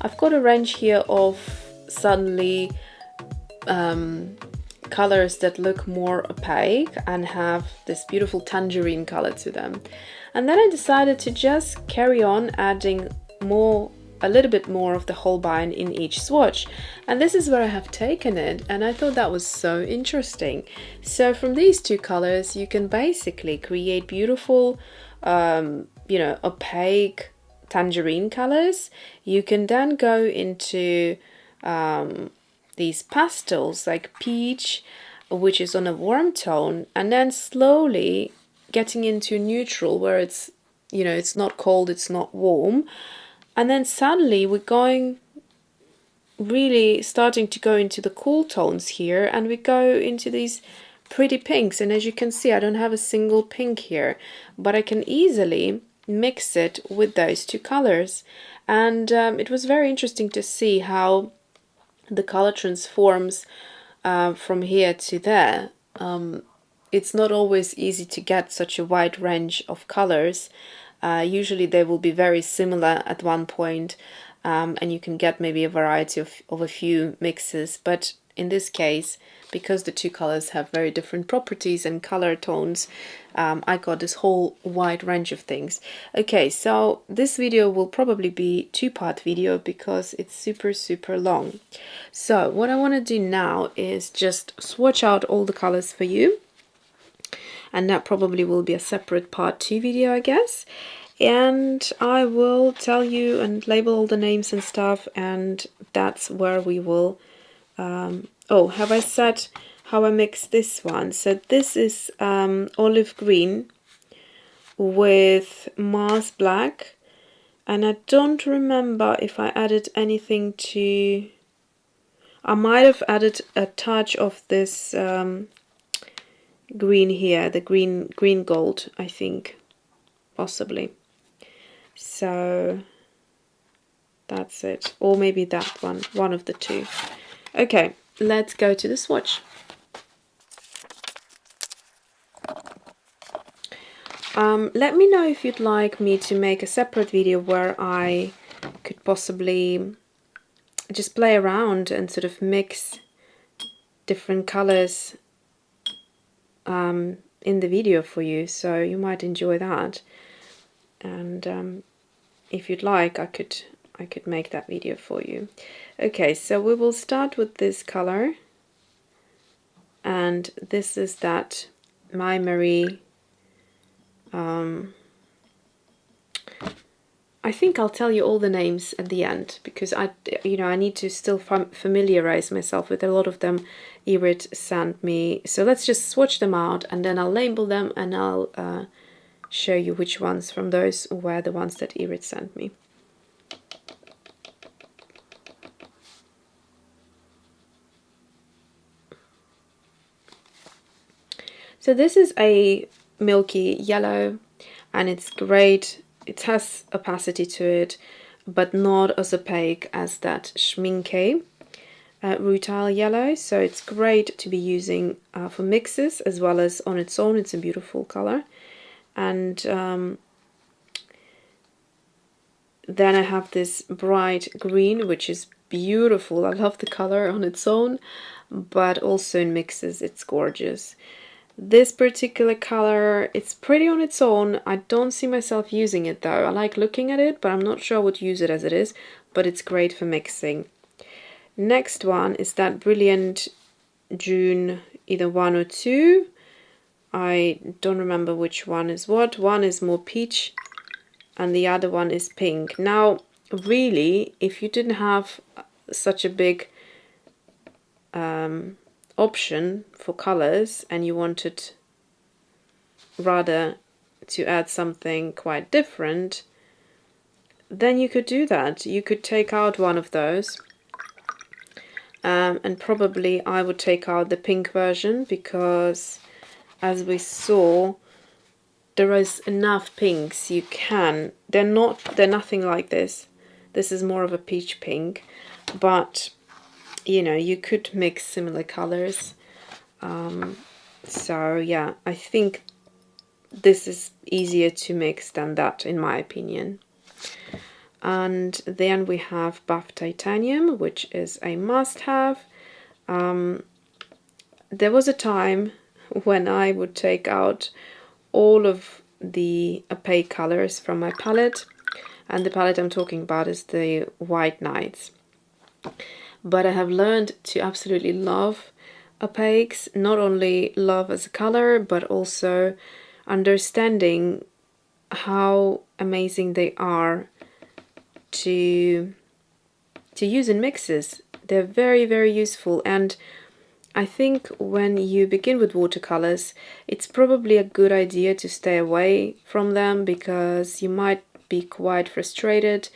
I've got a range here of suddenly colors that look more opaque and have this beautiful tangerine color to them. And then I decided to just carry on adding a little bit more of the Holbein in each swatch. And this is where I have taken it, and I thought that was so interesting. So from these two colors you can basically create beautiful opaque tangerine colors. You can then go into these pastels like peach, which is on a warm tone, and then slowly getting into neutral where it's it's not cold, it's not warm, and then suddenly we're going really starting to go into the cool tones here, and we go into these pretty pinks. And as you can see, I don't have a single pink here, but I can easily mix it with those two colors. And it was very interesting to see how the color transforms from here to there. It's not always easy to get such a wide range of colors. Usually they will be very similar at one point, and you can get maybe a variety of a few mixes. But in this case, because the two colors have very different properties and color tones, I got this whole wide range of things. Okay, so this video will probably be two-part video because it's super long. So what I want to do now is just swatch out all the colors for you, and that probably will be a separate part 2 video, I guess. And I will tell you and label all the names and stuff, and that's where we will oh, have I said how I mix this one? So this is olive green with Mars black, and I don't remember if I added anything to... I might have added a touch of this green here, the green gold, I think, possibly. So that's it, or maybe that one of the two. Okay, let's go to the swatch. Let me know if you'd like me to make a separate video where I could possibly just play around and sort of mix different colors in the video for you, so you might enjoy that. And if you'd like, I could make that video for you. Okay, so we will start with this color, and this is that Maimeri. I think I'll tell you all the names at the end, because I need to still familiarize myself with a lot of them. Irid sent me, so let's just swatch them out, and then I'll label them, and I'll show you which ones from those were the ones that Irid sent me. So this is a milky yellow, and it's great. It has opacity to it, but not as opaque as that Schminke rutile yellow. So it's great to be using for mixes as well as on its own. It's a beautiful color. And then I have this bright green, which is beautiful. I love the color on its own, but also in mixes it's gorgeous. This particular color, it's pretty on its own. I don't see myself using it though. I like looking at it, but I'm not sure I would use it as it is, but it's great for mixing. Next one is that brilliant Jaune, either 1 or 2. I don't remember which one is what. One is more peach and the other one is pink. Now, really, if you didn't have such a big option for colors and you wanted rather to add something quite different, then you could do that. You could take out one of those, and probably I would take out the pink version, because as we saw, there is enough pinks you can. They're nothing like this. This is more of a peach pink, but you could mix similar colors. So yeah, I think this is easier to mix than that, in my opinion. And then we have buff titanium, which is a must-have. There was a time when I would take out all of the opaque colors from my palette, and the palette I'm talking about is the White Nights. But I have learned to absolutely love opaques, not only love as a color, but also understanding how amazing they are to use in mixes. They're very, very useful, and I think when you begin with watercolors, it's probably a good idea to stay away from them because you might be quite frustrated.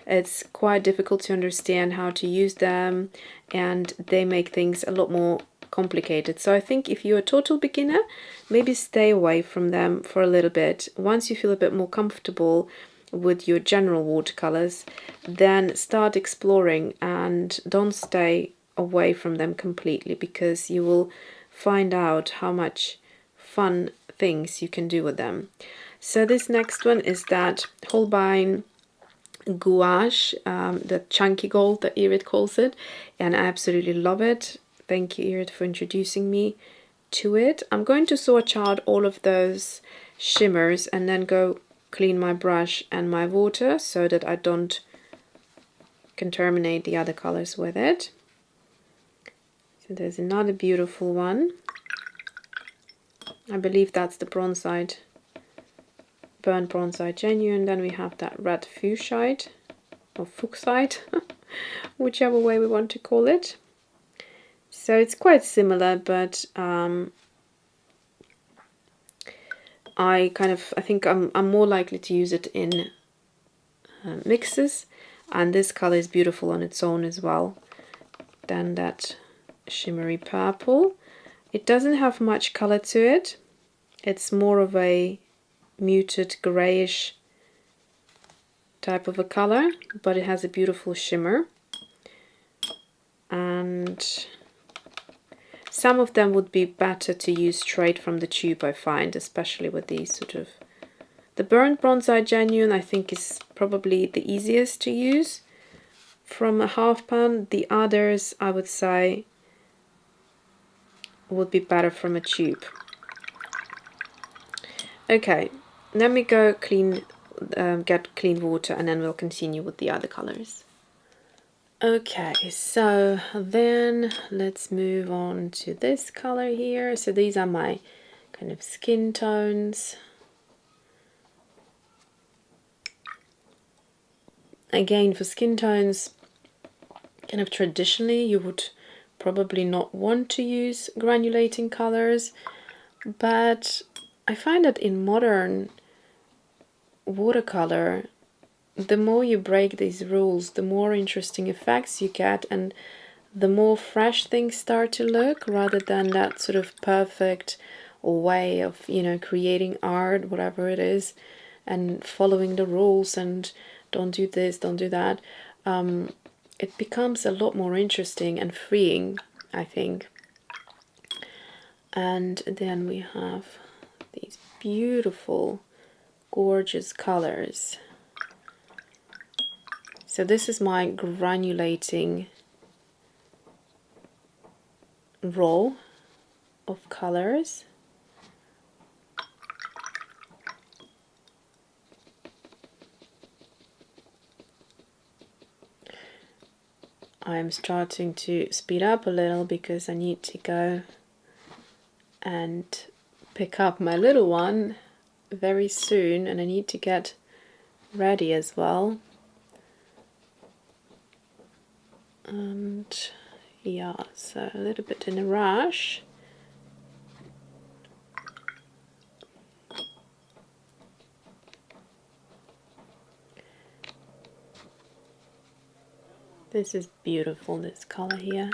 It's quite difficult to understand how to use them, and they make things a lot more complicated. So I think if you're a total beginner, maybe stay away from them for a little bit. Once you feel a bit more comfortable with your general watercolors, then start exploring and don't stay away from them completely, because you will find out how much fun things you can do with them. So this next one is that Holbein Gouache, the chunky gold that Irid calls it, and I absolutely love it. Thank you, Irid, for introducing me to it. I'm going to swatch out all of those shimmers and then go clean my brush and my water so that I don't contaminate the other colors with it. So there's another beautiful one. I believe that's the Bronzite, burnt Bronzite Genuine. Then we have that red Fuchsite, or Fuchsite, whichever way we want to call it. So it's quite similar, but I think I'm more likely to use it in mixes, and this color is beautiful on its own as well. Then that shimmery purple. It doesn't have much color to it. It's more of a muted grayish type of a color, but it has a beautiful shimmer. And some of them would be better to use straight from the tube, I find, especially with these sort of... The burnt Bronzite Genuine I think is probably the easiest to use from a half pan. The others I would say would be better from a tube. Okay, let me go clean, get clean water, and then we'll continue with the other colors. Okay, so then let's move on to this color here. So these are my kind of skin tones. Again, for skin tones, kind of traditionally, you would probably not want to use granulating colors, but I find that in modern watercolor, the more you break these rules, the more interesting effects you get, and the more fresh things start to look, rather than that sort of perfect way of, you know, creating art, whatever it is, and following the rules and don't do this, don't do that. It becomes a lot more interesting and freeing, I think. And then we have these beautiful, gorgeous colors. So this is my granulating roll of colors. I'm starting to speed up a little because I need to go and pick up my little one very soon, and I need to get ready as well. And yeah, so a little bit in a rush. This is beautiful, this color here.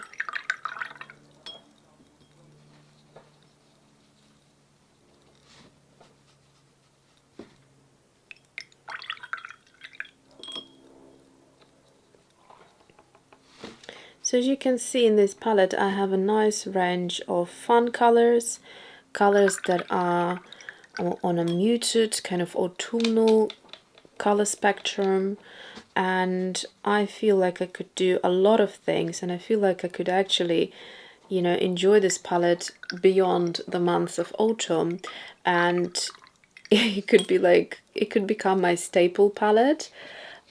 So as you can see in this palette, I have a nice range of fun colors, colors that are on a muted kind of autumnal color spectrum, and I feel like I could do a lot of things, and I feel like I could actually, you know, enjoy this palette beyond the months of autumn, and it could be like, it could become my staple palette.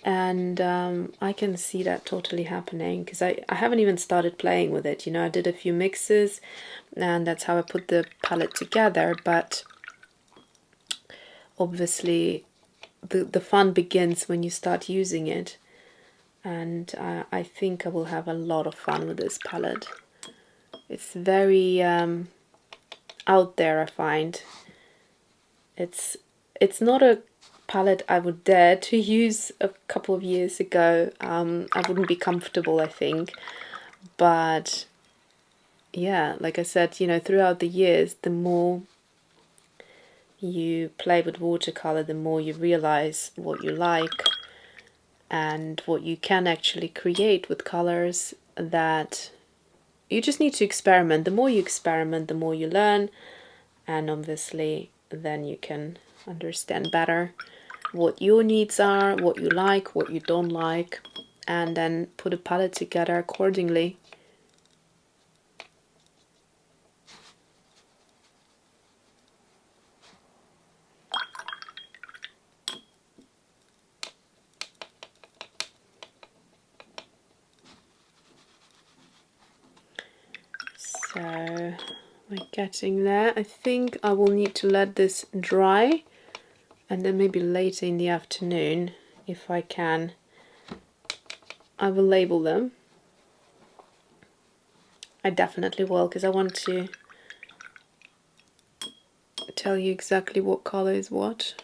And I can see that totally happening, because I haven't even started playing with it. You know, I did a few mixes and that's how I put the palette together, but obviously the fun begins when you start using it, and I think I will have a lot of fun with this palette. It's very out there, I find. It's not a palette I would dare to use a couple of years ago. I wouldn't be comfortable, I think. But yeah, like I said, you know, throughout the years, the more you play with watercolor, the more you realize what you like and what you can actually create with colors, that you just need to experiment. The more you experiment, the more you learn, and obviously then you can understand better what your needs are, what you like, what you don't like, and then put a palette together accordingly. So we're getting there. I think I will need to let this dry, and then maybe later in the afternoon, if I can, I will label them. I definitely will, because I want to tell you exactly what color is what.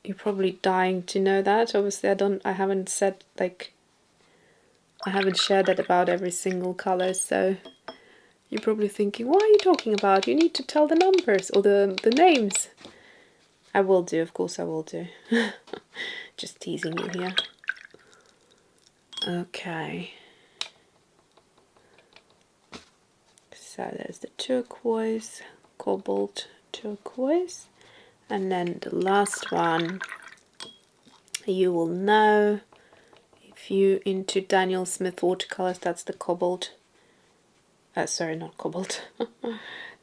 You're probably dying to know that. Obviously I haven't said, like, I haven't shared that about every single color, so you're probably thinking, what are you talking about? You need to tell the numbers or the names. I will do, of course I will do. Just teasing you here. Okay. So there's the turquoise, cobalt turquoise, and then the last one, you will know if you're into Daniel Smith watercolors, that's the cobalt. Sorry, not cobalt.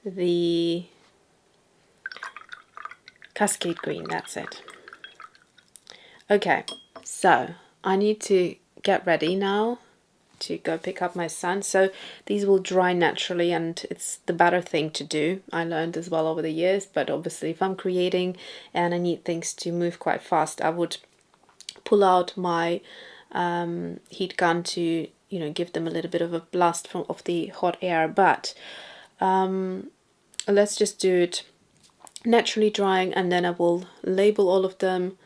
The Cascade Green, that's it. Okay, so I need to get ready now to go pick up my son. So these will dry naturally, and it's the better thing to do. I learned as well over the years, but obviously if I'm creating and I need things to move quite fast, I would pull out my heat gun to, you know, give them a little bit of a blast of the hot air. But let's just do it naturally drying, and then I will label all of them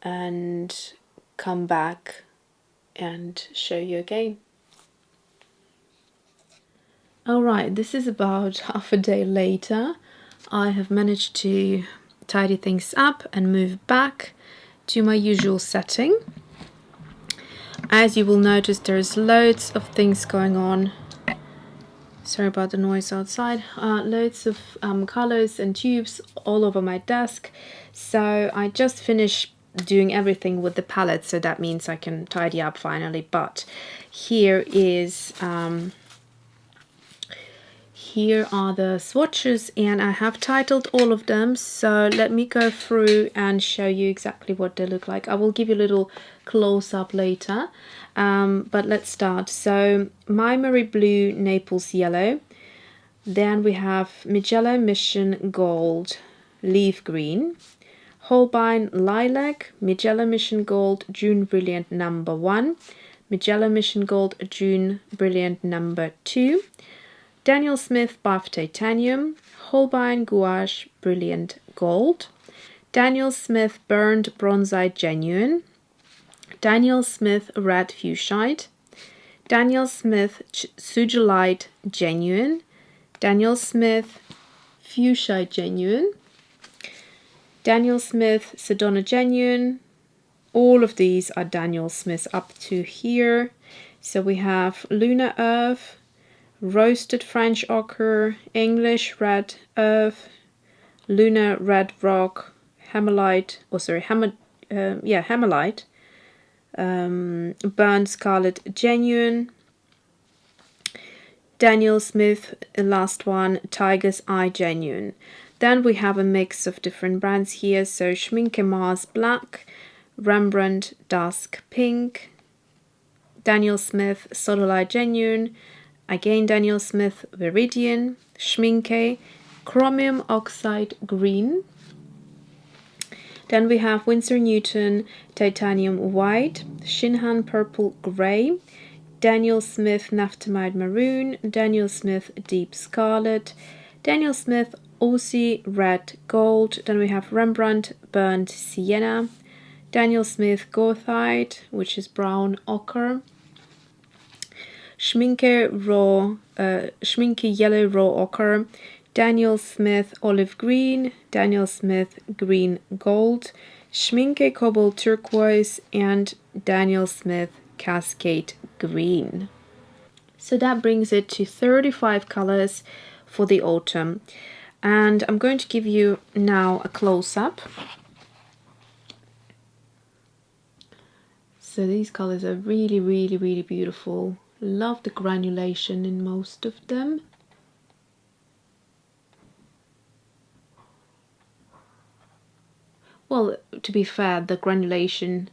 and come back and show you again. Alright, this is about half a day later. I have managed to tidy things up and move back to my usual setting. As you will notice, there's loads of things going on. Sorry about the noise outside. Loads of colors and tubes all over my desk. So I just finished doing everything with the palette, so that means I can tidy up finally. But here is here are the swatches, and I have titled all of them, so let me go through and show you exactly what they look like. I will give you a little close-up later, but let's start. So Maimeri Blue, Naples Yellow, then we have Mijello Mission Gold, Leaf Green, Holbein Lilac, Mijello Mission Gold, Jaune Brilliant number 1, Mijello Mission Gold, Jaune Brilliant number 2, Daniel Smith Buff Titanium, Holbein Gouache Brilliant Gold, Daniel Smith Burned Bronzite Genuine, Daniel Smith Red Fuchsite, Daniel Smith Sugilite Genuine, Daniel Smith Fuchsite Genuine, Daniel Smith Sedona Genuine. All of these are Daniel Smiths up to here. So we have Lunar Earth, Roasted French Ochre, English Red Earth, Lunar Red Rock, Hammerlite, Hammerlite, Burnt Scarlet Genuine, Daniel Smith, last one, Tiger's Eye Genuine. Then we have a mix of different brands here, so Schminke Mars Black, Rembrandt Dusk Pink, Daniel Smith Sodalite Genuine, again Daniel Smith Viridian, Schminke Chromium Oxide Green. Then we have Winsor Newton Titanium White, Shinhan Purple Grey, Daniel Smith Naphthalite Maroon, Daniel Smith Deep Scarlet, Daniel Smith Aussie Red Gold. Then we have Rembrandt Burnt Sienna, Daniel Smith Goethite, which is brown ochre, Schminke Yellow Raw Ochre, Daniel Smith Olive Green, Daniel Smith Green Gold, Schminke Cobalt Turquoise, and Daniel Smith Cascade Green. So that brings it to 35 colors for the autumn. And I'm going to give you now a close-up. So these colors are really, really, really beautiful. Love the granulation in most of them. Well, to be fair, the granulation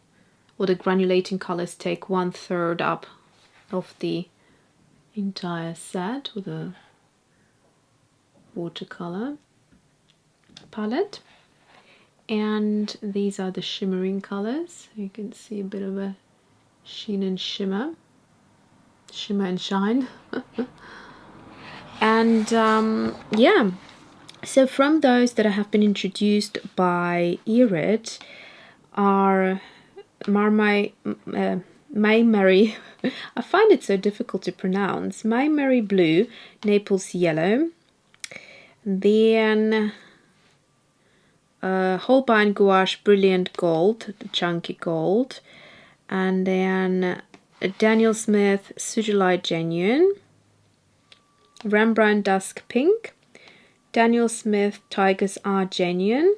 or the granulating colors take 1/3 up of the entire set with a watercolor palette. And these are the shimmering colors. You can see a bit of a sheen and shimmer and shine. And yeah, so from those that have been introduced by Curated are Maimeri. I find it so difficult to pronounce. Maimeri Blue, Naples Yellow, then Holbein Gouache Brilliant Gold, the chunky gold, and then Daniel Smith Sugilite Genuine, Rembrandt Dusk Pink, Daniel Smith Tiger's Eye Genuine,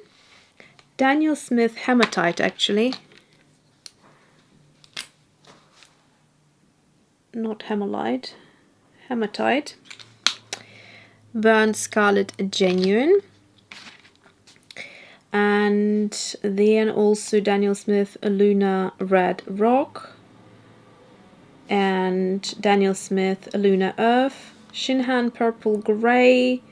Daniel Smith Hematite, actually, not Hematite, Hematite, Burnt Scarlet Genuine, and then also Daniel Smith Lunar Red Rock, and Daniel Smith Lunar Earth, Shinhan Purple Grey,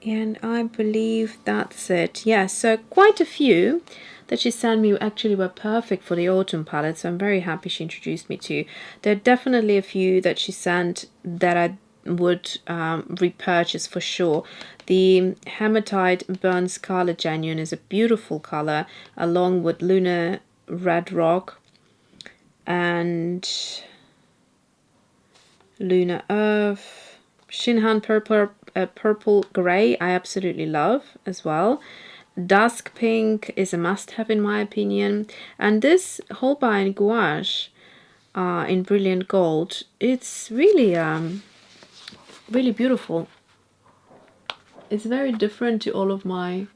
and I believe that's it. Yeah, so quite a few that she sent me actually were perfect for the autumn palette, so I'm very happy she introduced me to. There are definitely a few that she sent that I would repurchase for sure. The Hematite Burnt Scarlet Genuine is a beautiful color, along with Lunar Red Rock and Lunar Earth. Shinhan Purple Grey I absolutely love as well. Dusk Pink is a must-have in my opinion, and this Holbein Gouache in Brilliant Gold, it's really really beautiful. It's very different to all of my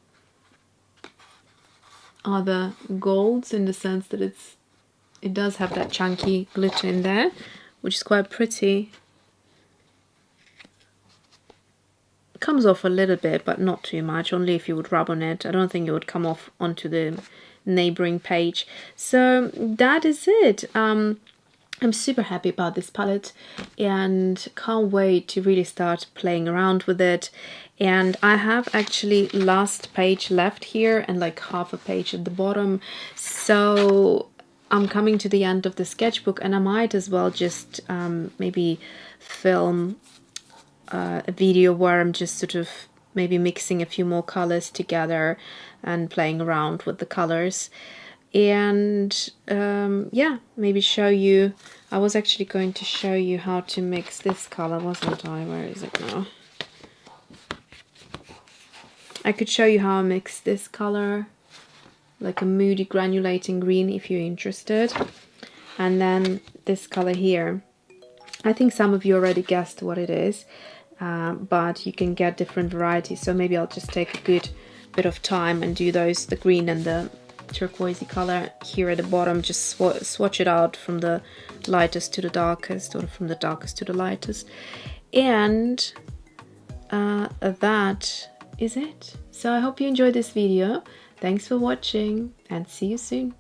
other golds in the sense that it does have that chunky glitter in there, which is quite pretty. It comes off a little bit, but not too much, only if you would rub on it. I don't think it would come off onto the neighboring page. So that is it. I'm super happy about this palette and can't wait to really start playing around with it. And I have actually last page left here and like half a page at the bottom. So I'm coming to the end of the sketchbook, and I might as well just maybe film a video where I'm just sort of maybe mixing a few more colors together and playing around with the colors. And yeah, maybe show you. I was actually going to show you how to mix this color, wasn't I? Where is it now? I could show you how I mix this color, like a moody granulating green if you're interested, and then this color here. I think some of you already guessed what it is. but you can get different varieties. So maybe I'll just take a good bit of time and do those, the green and the turquoisey color here at the bottom. Just swatch it out from the lightest to the darkest, or from the darkest to the lightest. And that is it. So I hope you enjoyed this video. Thanks for watching and see you soon.